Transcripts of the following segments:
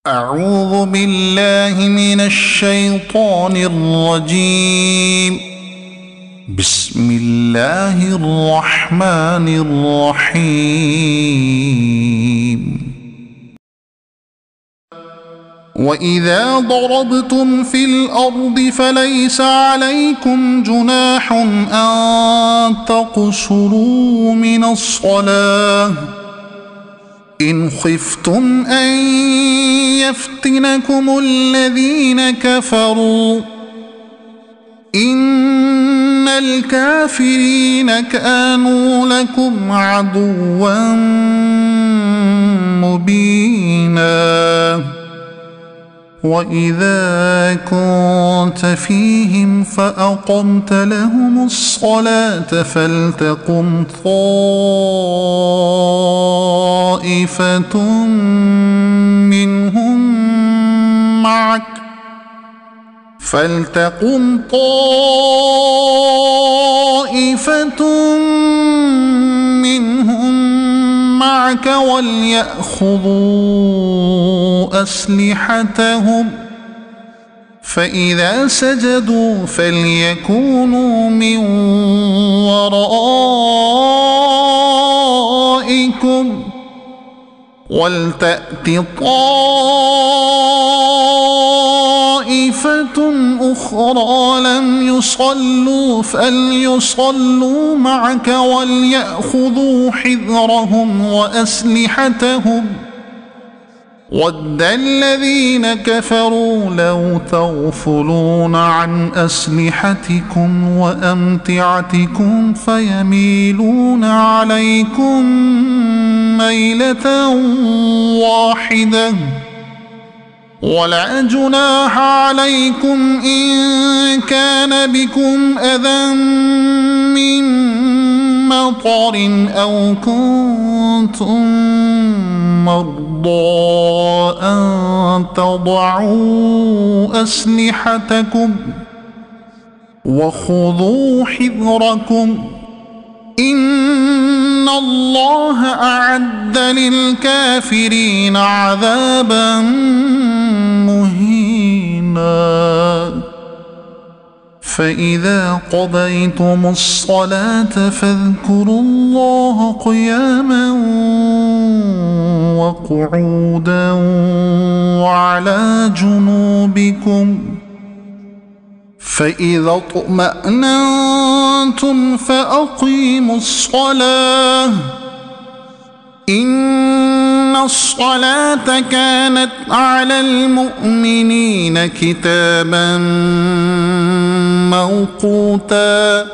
أعوذ بالله من الشيطان الرجيم. بسم الله الرحمن الرحيم. وإذا ضربتم في الأرض فليس عليكم جناح أن تقصروا من الصلاة إن خفتم أن يفتنكم الذين كفروا إن الكافرين كانوا لكم عدوا مبينا. وإذا كنت فيهم فأقمت لهم الصلاة فلتقم طائفة منهم معك وليأخذوا أسلحتهم فإذا سجدوا فليكونوا من ورائكم ولتأت طائفة أخرى لم يصلوا فليصلوا معك وليأخذوا حذرهم وأسلحتهم ود الذين كفروا لو تغفلون عن أسلحتكم وأمتعتكم فيميلون عليكم ميلة واحدة ولا جناح عليكم إن كان بكم أذى من مطر أو كنتم مرضى أن تضعوا أسلحتكم وخذوا حذركم إن الله أعد للكافرين عذابا مهينا. فإذا قضيتم الصلاة فاذكروا الله قياما وقعودا وعلى جنوبكم فإذا اطمأننتم فأقيموا الصلاة إن الصلاة كانت على المؤمنين كتابا موقوتا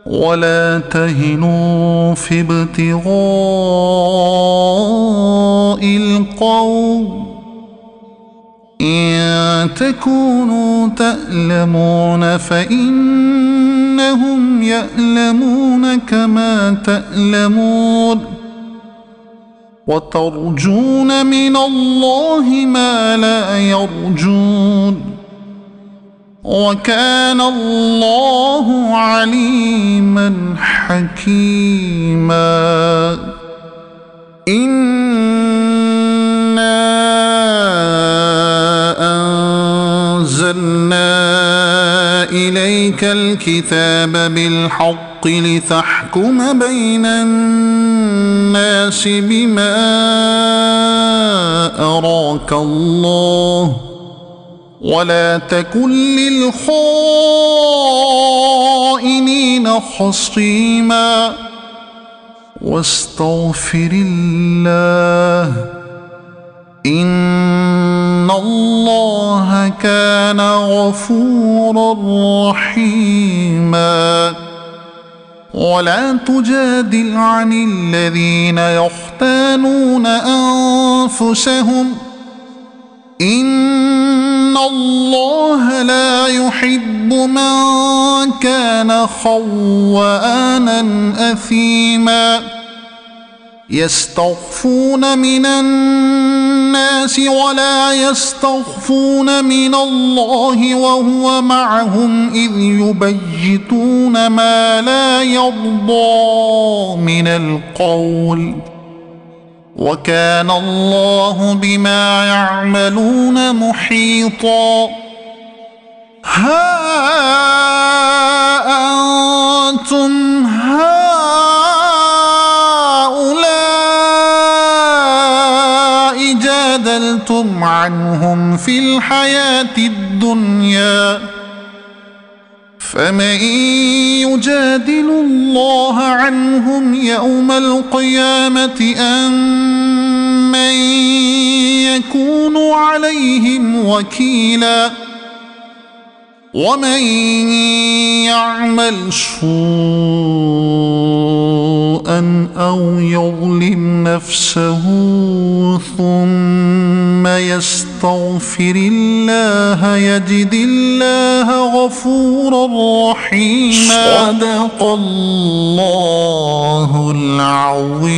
ولا تهنوا في ابتغاء القوم إن تكونوا تألمون فإنهم يألمون كما تألمون وترجون من الله ما لا يرجون وكان الله عليما حكيما. إنا أنزلنا إليك الكتاب بالحق لتحكم بين الناس بما أراك الله ولا تكن للخائنين خصيما واستغفر الله إن الله كان غفورا رحيما. ولا تجادل عن الذين يختانون أنفسهم إن الله لا يحب من كان خوانا أثيما. يستخفون من الناس ولا يستخفون من الله وهو معهم إذ يبيتون ما لا يرضى من القول وكان الله بما يعملون محيطا ها أنتم هؤلاء جادلتم عنهم في الحياة الدنيا فمن يجادل الله عنهم يوم القيامة أم من يكون عليهم وكيلا ومن يعمل سوءا أو يظلم نفسه ثم يستغفر الله يجد الله غفورا رحيما صدق الله العظيم.